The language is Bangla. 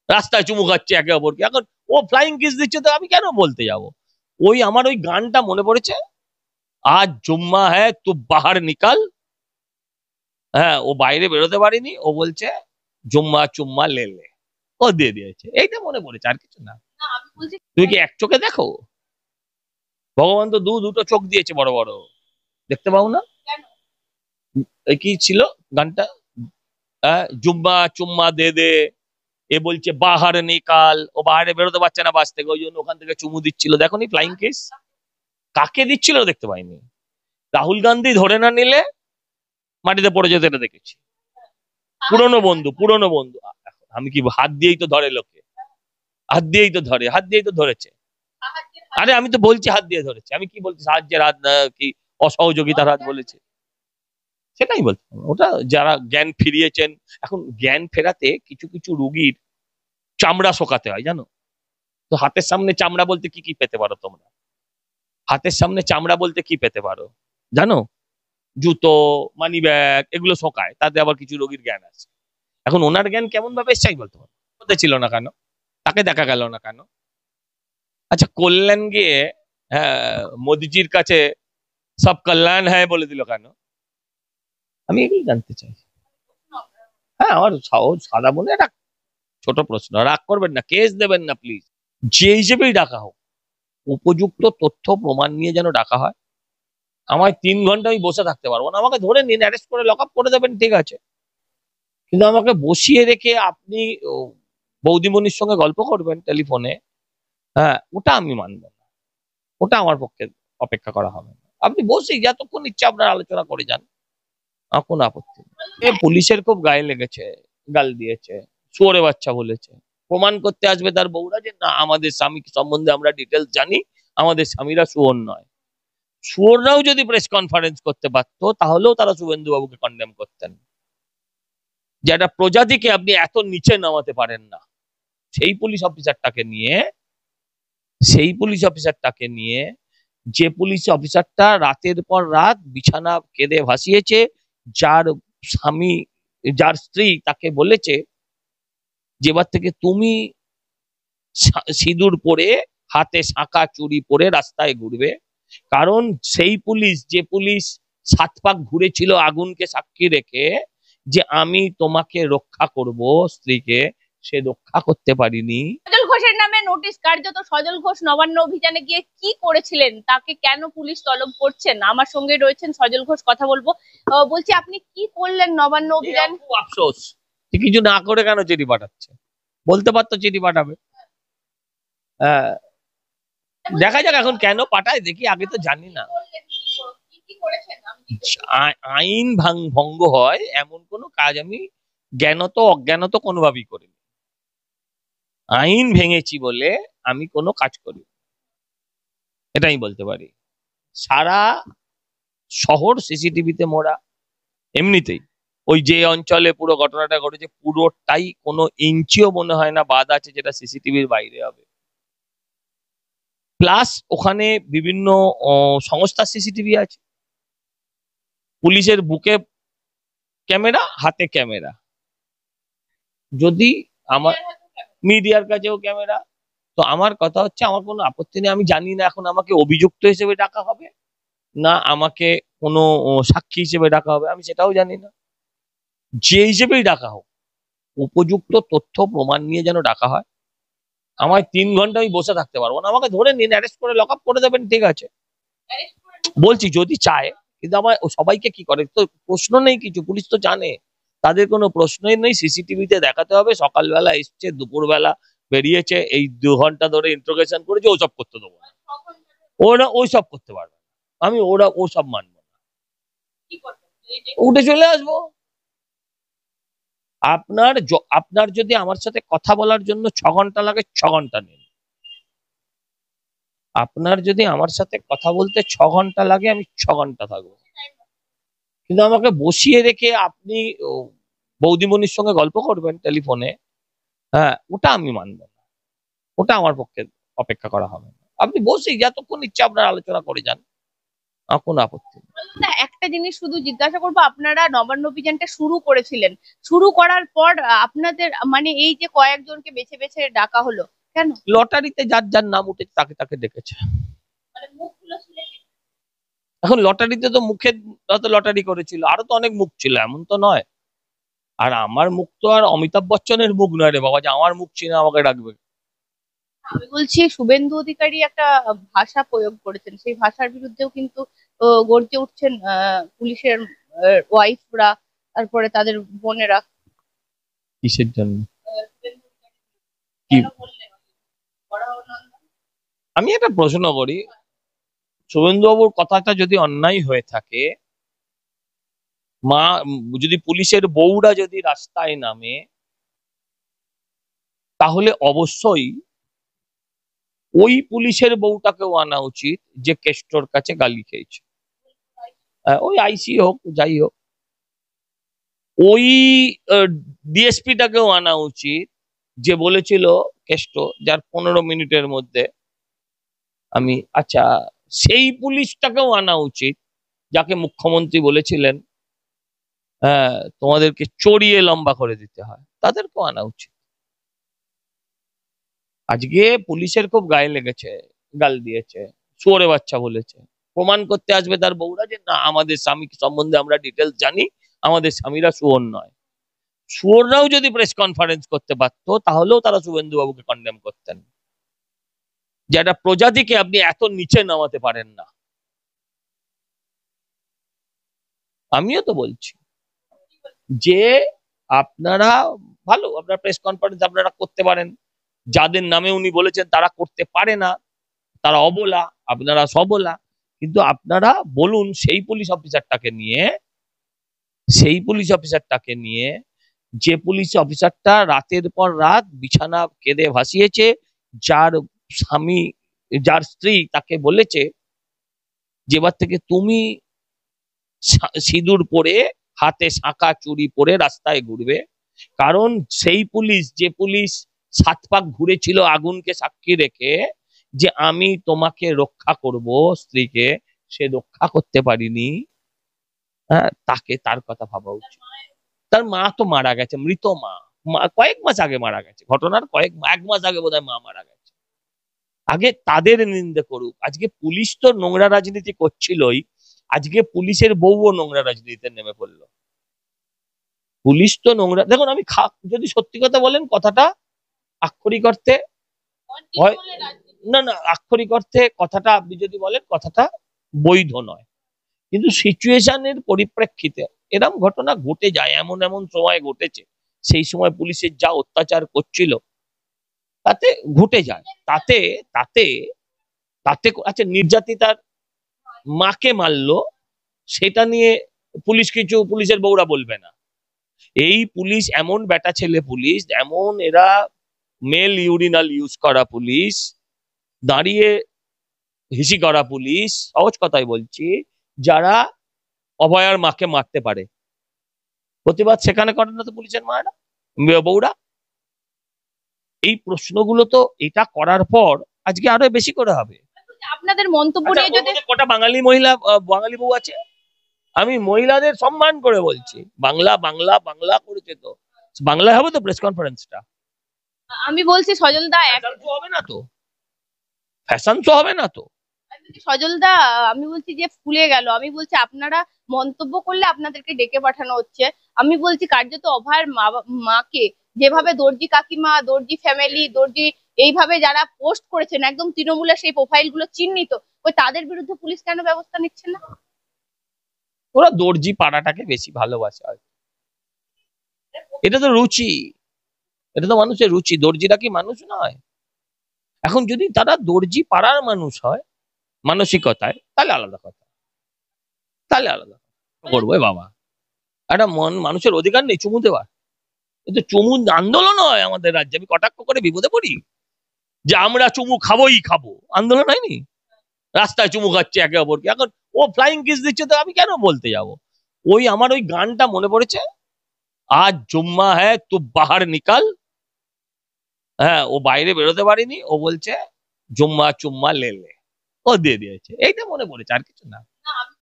রাস্তায় চুমু খাচ্ছে একে অপরকে। এখন ও ফ্লাইং কিস দিচ্ছে, তো আমি কেন বলতে যাব? ওই আমার ওই গানটা মনে পড়েছে, আজ জুম্মা হ্যায় তু বাহার নিকাল। হ্যাঁ, ও বাইরে বেরোতে পারিনি, ও বলছে জুম্মা চুম্মা লে লে, ও দিয়ে দিয়েছে। এইটা মনে পড়েছে, আর কিছু না। তুই কি এক চোখে দেখো? ভগবান তো দুটো চোখ দিয়েছে বড় বড়, দেখতে পাও না? এই কি ছিল গানটা? জুম্মা চুম্মা দে দে, এ বলছে বাহার নিকাল, ও বাইরে বেরোতে পারছে না বাস থেকে, ওই জন্য ওখান থেকে চুমু দিচ্ছিল। দেখো নি ফ্লাইং কিস? কাকে দিচ্ছিল দেখতে পাইনি। রাহুল গান্ধী ধরে না নিলে মাটিতে পড়ে যেতে, এটা দেখেছি। পুরনো বন্ধু, পুরনো বন্ধু। আমি কি হাত দিয়েই তো ধরে লোকে, হাত দিয়েই তো ধরে, হাত দিয়েই তো ধরেছে। আরে আমি তো বলছি হাত দিয়ে ধরেছে, আমি কি বলছি সাহায্যের হাত না কি অসহযোগিতার হাত বলেছে? সেটাই বলছি, ওটা যারা জ্ঞান ফিরিয়েছেন। এখন জ্ঞান ফেরাতে কিছু কিছু রুগীর চামড়া শোকাতে হয়, জানো তো? হাতের সামনে চামড়া বলতে কি কি পেতে পারো তোমরা? হাতের সামনে চামড়া বলতে কি পেতে পারো জানো? জুতো, মানি ব্যাগ, এগুলো শোকায়, তাতে আবার কিছু রোগীর জ্ঞান আছে। এখন ওনার জ্ঞান কেমন ভাবে এসছে বলতে পারবো। হতে ছিল না কেন? তাকে দেখা গেল না কেন? আচ্ছা, কল্যাণ গিয়ে হ্যাঁ মোদিজির কাছে সব কল্যাণ হ্যাঁ বলে দিল কেন? আমি এগুলো জানতে চাই। হ্যাঁ, আমার সাদা মনে একটা ছোট প্রশ্ন, রাগ করবেন না, কেস দেবেন না প্লিজ। যে হিসেবেই ডাকা হোক, উপযুক্ত তথ্য প্রমাণ নিয়ে যেন ডাকা হয়। আমায় 3 ঘন্টা আমি বসে থাকতে পারবো না, আমাকে ধরে নিন, অ্যারেস্ট করে লক আপ করে দেবেন, ঠিক আছে। কিন্তু আমাকে বসিয়ে রেখে আপনি বৌদিমণির সঙ্গে গল্প করবেন টেলিফোনে, হ্যাঁ, ওটা আমি মানব না। ওটা আমার পক্ষে অপেক্ষা করা হবে না। আপনি বসেই যতক্ষণ ইচ্ছা আপনার আলোচনা করে যান, আমার কোনো আপত্তি নেই। পুলিশের খুব গায়ে লেগেছে, গাল দিয়েছে, শুয়োরে বাচ্চা বলেছে। প্রমাণ করতে আসবে তার বউরা যে না, আমাদের স্বামী সম্বন্ধে আমরা ডিটেলস জানি, আমাদের স্বামীরা শুয়োর নয়। শুয়োররাও যদি প্রেস কনফারেন্স করতে পারতো, তাহলেও তারা শুভেন্দু বাবুকে কন্ডেম করতেন। যে একটা প্রজাতিকে আপনি এত নিচে নামাতে পারেন না, সেই পুলিশ অফিসারটাকে নিয়ে, সেই পুলিশ অফিসারটাকে নিয়ে, যে পুলিশ অফিসারটা রাতের পর রাত বিছানা কেঁদে ভাসিয়েছে, যার স্বামী, যার স্ত্রী তাকে বলেছে যে এবার থেকে তুমি সিঁদুর পরে, হাতে শাঁখা চুড়ি পরে রাস্তায় ঘুরবে। কারণ সেই পুলিশ, যে পুলিশ 7 পাক ঘুরেছিল আগুনকে সাক্ষী রেখে, যে আমি তোমাকে রক্ষা করব স্ত্রীকে, সে রক্ষা করতে পারিনি। সজল ঘোষের নামে নোটিশ কার্যত। সজল ঘোষ নবান্ন অভিযানে গিয়ে কি করেছিলেন, তাকে কেন পুলিশ তলব করছেন? আমার সঙ্গে রয়েছেন সজল ঘোষ, কথা বলবো। বলছি আপনি কি করলেন নবান্ন অভিযান? আফসোস, কিছু না করে কেন চিঠি পাঠাচ্ছে? বলতে পারতো চিঠি পাঠাবে। হ্যাঁ, দেখা যাক এখন কেন পাঠায়, দেখি, আগে তো জানি না। আইন ভঙ্গ হয় এমন কোনো কাজ আমি জ্ঞানত অজ্ঞানত কোনোভাবেই করিনি। আইন ভেঙেছি বলে আমি কোনো কাজ করি, এটাই বলতে পারি। সারা শহর সিসিটিভিতে মোড়া। এমনিতেই ওই যে অঞ্চলে পুরো ঘটনাটা ঘটেছে, পুরোটাই কোনো ইঞ্চিও মনে হয় না বাদ আছে যেটা সিসিটিভির বাইরে হবে। প্লাস ওখানে বিভিন্ন সংস্থার সিসিটিভি আছে, পুলিশের বুকে ক্যামেরা, হাতে ক্যামেরা, যদি আমার মিডিয়ার কাছেও ক্যামেরা। তো আমার কথা হচ্ছে, আমার কোনো আপত্তি নেই। আমি জানি না এখন আমাকে অভিযুক্ত হিসেবে ডাকা হবে না আমাকে কোনো সাক্ষী হিসেবে ডাকা হবে, আমি সেটাও জানি না। যে হিসেবেই ডাকা হোক, উপযুক্ত তথ্য প্রমাণ নিয়ে যেন ডাকা হয়। আমায় 3 ঘন্টা আমি বসে থাকতে পারবো না, আমাকে ধরে নিন, অ্যারেস্ট করে লক আপ করে দেবেন, ঠিক আছে। বলছি যদি চায়, কিন্তু আমার সবাইকে কি করে তো প্রশ্ন নেই কিছু, পুলিশ তো জানে, তাদের কোনো প্রশ্নই নেই। সিসিটিভিতে দেখাতে হবে সকালবেলা এসছে, দুপুরবেলা বেরিয়েছে, এই 2 ঘন্টা ধরে ইন্ট্রোগেশন করেছে, ওসব করতে দেবো না। ওরা ওইসব করতে পারবে না, আমি ওসব মানবো না। উঠে চলে আসবো। আপনার যদি আমার সাথে কথা বলার জন্য 6 ঘন্টা লাগে, 6 ঘন্টা নিন। আপনার যদি আমার সাথে কথা বলতে 6 ঘন্টা লাগে, আমি 6 ঘন্টা থাকবো। কিন্তু আমাকে বসিয়ে রেখে আপনি বৌদিমণির সঙ্গে গল্প করবেন টেলিফোনে, হ্যাঁ, ওটা আমি মানব না। ওটা আমার পক্ষে অপেক্ষা করা হবে না। আপনি বসেই যতক্ষণ ইচ্ছা আপনার আলোচনা করে যান। কোনো আপত্তি নেই। না, একটা জিনিস শুধু জিজ্ঞাসা করবো, আপনারা নবান্ন অভিযানটা শুরু করেছিলেন, শুরু করার পর আপনাদের মানে এই যে কয়েকজনকে বেছে বেছে ডাকা হলো কেন? লটারিতে যার যার নাম উঠেছে তাকে তাকে ডেকেছে। মানে মুখগুলো শুনেছি। এখন লটারিতে তো মুখে হয়তো লটারি করেছিল, আরো তো অনেক মুখ ছিল, এমন তো নয়। আর আমার মুখ তো আর অমিতাভ বচ্চনের মুখ নয় রে বাবা, যে আমার মুখ চিনে আমাকে ডাকবে। আমি বলছি শুভেন্দু অধিকারী একটা ভাষা প্রয়োগ করেছেন, সেই ভাষার বিরুদ্ধেও কিন্তু গর্জে উঠছেন পুলিশের ওয়াইফরা, তারপরে তাদের বোনেরা। কিসের জন্য? শুভেন্দু অধিকারী কি? কেন বললেন বরাহনন্দন? আমি একটা প্রশ্ন করি, শুভেন্দু বাবুর কথাটা যদি অন্যায় হয়ে থাকে, মা যদি পুলিশের বউরা যদি রাস্তায় নামে, তাহলে অবশ্যই ওই পুলিশের বউটাকেও আনা উচিত যে কেষ্টর কাছে গালি খেয়েছে। ওই আইসি হোক, যাই হোক, ওই ডিএসপিটাকেও আনা উচিত যে বলেছিল কেষ্ট, যার 15 মিনিটের মধ্যে আমি, আচ্ছা, সেই পুলিশটাকেও আনা উচিত যাকে মুখ্যমন্ত্রী বলেছিলেন হ্যাঁ তোমাদেরকে চড়িয়ে লম্বা করে দিতে হয়, তাদেরকেও আনা উচিত। আজকে পুলিশের খুব গায়ে লেগেছে, গাল দিয়েছে, শুয়োরে বাচ্চা বলেছে। প্রমাণ করতে আসবে তার বউরা যে না, আমাদের স্বামী সম্বন্ধে আমরা ডিটেলস জানি, আমাদের স্বামীরা শুয়োর নয়। শুয়োররাও যদি প্রেস কনফারেন্স করতে পারতো, তাহলেও তারা শুভেন্দু বাবুকে কন্ডেম করতেন, যে একটা প্রজাতিকে আপনি এত নিচে নামাতে পারেন না। আমিও তো বলছি যে আপনারা ভালো, আপনারা প্রেস কনফারেন্স আপনারা করতে পারেন, যাদের নামে উনি বলেছেন তারা করতে পারে না, তারা অবলা, আপনারা সবলা, কিন্তু আপনারা বলুন সেই পুলিশ অফিসারটাকে নিয়ে, সেই পুলিশ অফিসারটাকে নিয়ে যে পুলিশ অফিসারটা রাতের পর রাত বিছানা কেঁদে ভাসিয়েছে, যার স্বামী, যার স্ত্রী তাকে বলেছে যে এবার থেকে তুমি সিঁদুর পরে হাতে শাঁখা চুড়ি পরে রাস্তায় ঘুরবে, কারণ সেই পুলিশ, যে পুলিশ 7 পাক ঘুরেছিল আগুনকে সাক্ষী রেখে যে আমি তোমাকে রক্ষা করব স্ত্রীকে, সে রক্ষা করতে পারিনি। হ্যাঁ, তাকে, তার কথা ভাবা উচিত। তার মা তো মারা গেছে, মৃত মা, কয়েক মাস আগে মারা গেছে, ঘটনার 1 মাস আগে বোধহয় মা মারা গেছে। আগে তাদের নিন্দে করুক। আজকে পুলিশ তো নোংরা রাজনীতি করছিলই, আজকে পুলিশের বউও নোংরা রাজনীতিতে নেমে পড়লো। পুলিশ তো নোংরা, দেখুন আমি যদি সত্যি কথা বলেন, কথাটা আক্ষরিক অর্থে হয়, না না, আক্ষরিক অর্থে কথাটা আপনি যদি বলেন কথাটা বৈধ নয়, কিন্তু সিচুয়েশনের পরিপ্রেক্ষিতে এরকম ঘটনা ঘটে যায়, এমন এমন সময় ঘটেছে, সেই সময় পুলিশের যা অত্যাচার করছিল তাতে ঘটে যায়, তাতে তাতে তাতে আচ্ছা, নির্যাতিতার মাকে মারলো, সেটা নিয়ে পুলিশ কিছু, পুলিশের বউরা বলবে না। এই পুলিশ এমন বেটা ছেলে পুলিশ, এমন এরা মেল ইউরিনাল ইউজ করা পুলিশ, দাঁড়িয়ে হিসি করা পুলিশ, সহজ কথাই বলছি, যারা অভয়ার মাকে মারতে পারে, প্রতিবাদ সেখানে করে না তো পুলিশের মায়েরা, বউরা। এই প্রশ্নগুলো তো এটা করার পর আজকে আরো বেশি করে হবে। আপনাদের মন্তব্য আচ্ছা, নিয়ে ওর যদি মধ্যে কটা বাঙালি মহিলা, বাঙালি বউ আছে? আমি মহিলাদের সম্মান করে বলছি, বাংলা বাংলা বাংলা করেছে তো, বাংলায় হবে তো প্রেস কনফারেন্সটা? আমি বলছি সজল দা, ফ্যাশন শো হবে না তো, ফ্যাশন শো হবে না তো। সজল দা, আমি বলছি যে ফুলে গেল, আমি বলছি আপনারা মন্তব্য করলে আপনাদেরকে ডেকে পাঠানো হচ্ছে। আমি বলছি কার্যত অভয়ের মাকে যেভাবে দর্জি কাকিমা, দর্জি ফ্যামিলি, দর্জি এইভাবে যারা পোস্ট করেছেন, একদম তৃণমূলের সেই প্রোফাইল গুলো চিহ্নিত, ওই তাদের বিরুদ্ধে পুলিশ কেন ব্যবস্থা নিচ্ছে না? ওরা দর্জি পাড়াটাকে বেশি ভালোবাসে আর কি। এটা তো রুচি, এটা তো মানুষের রুচি, দর্জিরা কি মানুষ নয়? এখন যদি তারা দর্জি পাড়ার মানুষ হয় মানসিকতায়, তাহলে আলাদা কথা, তাহলে আলাদা কথা করবো। বাবা, একটা মানুষের অধিকার নেই চুমু দেওয়ার? কিন্তু চুমু আন্দোলন হয় আমাদের রাজ্যে, আমি কটাক্ষ করে বিপদে পড়ি যে আমরা চুমু খাবোই খাবো, আন্দোলন হয়নি? রাস্তায় চুমু খাচ্ছে একে অপরকে, এখন ও ফ্লাইং কিস দিচ্ছে তো আমি কেন বলতে যাব? ওই আমার ওই গানটা মনে পড়েছে, আজ জুম্মা হ্যায় তু বাহার নিকাল। হ্যাঁ, ও বাইরে বেরোতে পারিনি, ও বলছে জুম্মা চুম্মা লে লে, ও দিয়ে দিয়েছে, এইটা মনে পড়েছে, আর কিছু না। না, আমি